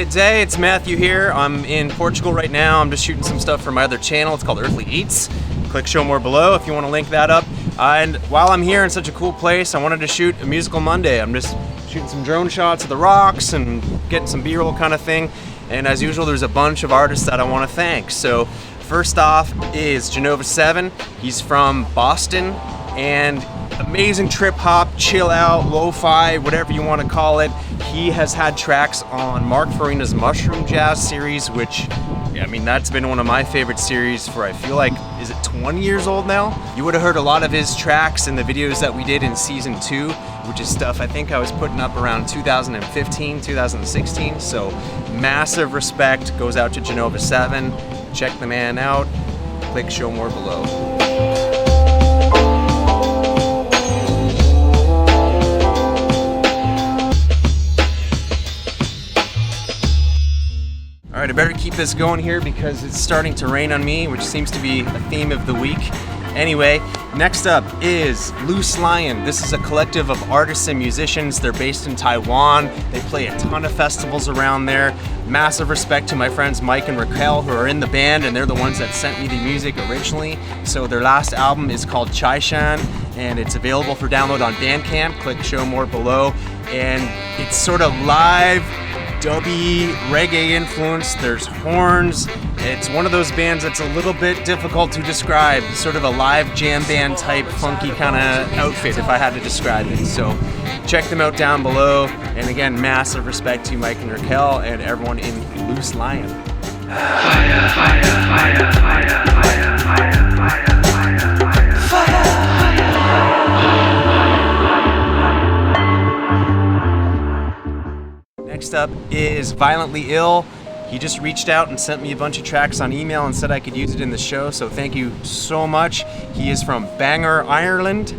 Good day, it's Matthew here. I'm in Portugal right now. I'm just shooting some stuff for my other channel. It's called Earthly Eats. Click show more below if you want to link that up. And while I'm here in such a cool place, I wanted to shoot a musical Monday. I'm just shooting some drone shots of the rocks and getting some B-roll kind of thing. And as usual, there's a bunch of artists that I want to thank. So first off is Jenova 7. He's from Boston and amazing trip hop, chill out, lo-fi, whatever you want to call it. He has had tracks on Mark Farina's Mushroom Jazz series, which, I mean, that's been one of my favorite series for, I feel like, is it 20 years old now? You would have heard a lot of his tracks in the videos that we did in season 2, which is stuff I think I was putting up around 2015, 2016. So massive respect goes out to Jenova 7. Check the man out. Click show more below. Alright, I better keep this going here because it's starting to rain on me, which seems to be a theme of the week. Anyway, next up is Loose Lion. This is a collective of artists and musicians. They're based in Taiwan. They play a ton of festivals around there. Massive respect to my friends Mike and Ricard, who are in the band, and they're the ones that sent me the music originally. So their last album is called Chai Shan, and it's available for download on Bandcamp. Click show more below. And it's sort of live, dubby, reggae influence. There's horns. It's one of those bands that's a little bit difficult to describe. Sort of a live jam band type, funky kind of outfit if I had to describe it. So check them out down below. And again, massive respect to Mike and Raquel and everyone in Loose Lion. Fire, fire, fire, fire, fire, fire, fire, fire, fire. Next up is Violently Ill. He just reached out and sent me a bunch of tracks on email and said I could use it in the show, so thank you so much. He is from Bangor, Ireland,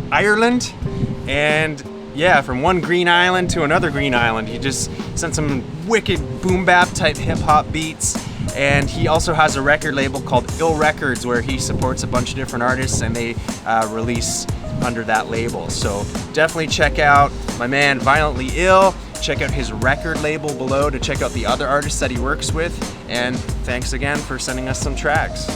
and yeah, from one green island to another green island. He just sent some wicked boom bap type hip hop beats, and he also has a record label called Ill Records where he supports a bunch of different artists and they release under that label. So definitely check out my man Violently Ill. Check out his record label below to check out the other artists that he works with. And thanks again for sending us some tracks.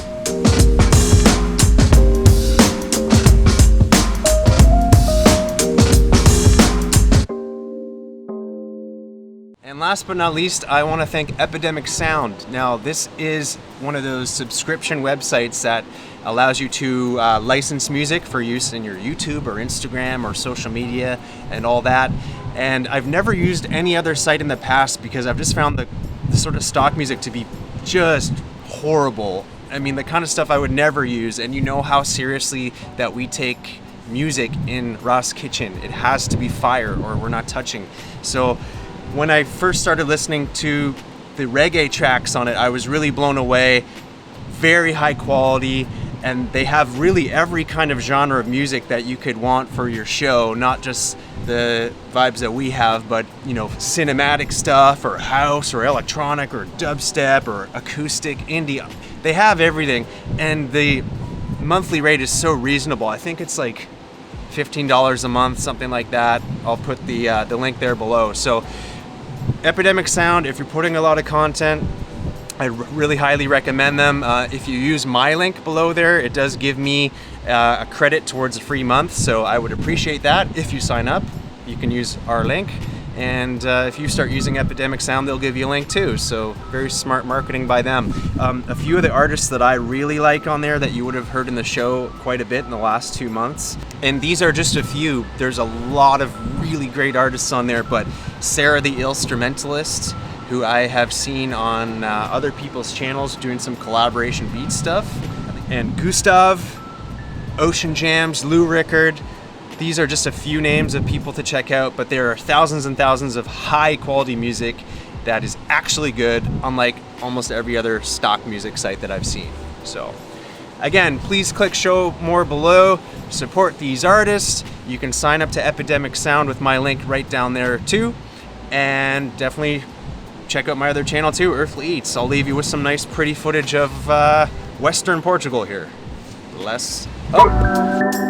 And last but not least, I want to thank Epidemic Sound. Now, this is one of those subscription websites that allows you to license music for use in your YouTube or Instagram or social media and all that. And I've never used any other site in the past because I've just found the sort of stock music to be just horrible. I mean, the kind of stuff I would never use, and you know how seriously that we take music in Ross Kitchen. It has to be fire or we're not touching. So when I first started listening to the reggae tracks on it, I was really blown away. Very high quality, and they have really every kind of genre of music that you could want for your show, not just the vibes that we have, but you know, cinematic stuff or house or electronic or dubstep or acoustic, indie. They have everything, and the monthly rate is so reasonable. I think it's like $15 a month, something like that. I'll put the link there below. So Epidemic Sound, if you're putting a lot of content, I really highly recommend them. If you use my link below there, it does give me a credit towards a free month, so I would appreciate that. If you sign up, you can use our link, and if you start using Epidemic Sound, they'll give you a link too, so very smart marketing by them. A few of the artists that I really like on there that you would have heard in the show quite a bit in the last 2 months, and these are just a few. There's a lot of really great artists on there, but Sarah the Illstrumentalist, who I have seen on other people's channels doing some collaboration beat stuff, and Gustav, Ocean Jamz, Lou Ricard. These are just a few names of people to check out, but there are thousands and thousands of high quality music that is actually good, unlike almost every other stock music site that I've seen. So again, please click show more below, support these artists. You can sign up to Epidemic Sound with my link right down there too, and definitely check out my other channel too, Earthly Eats. I'll leave you with some nice pretty footage of Western Portugal here. Bless up.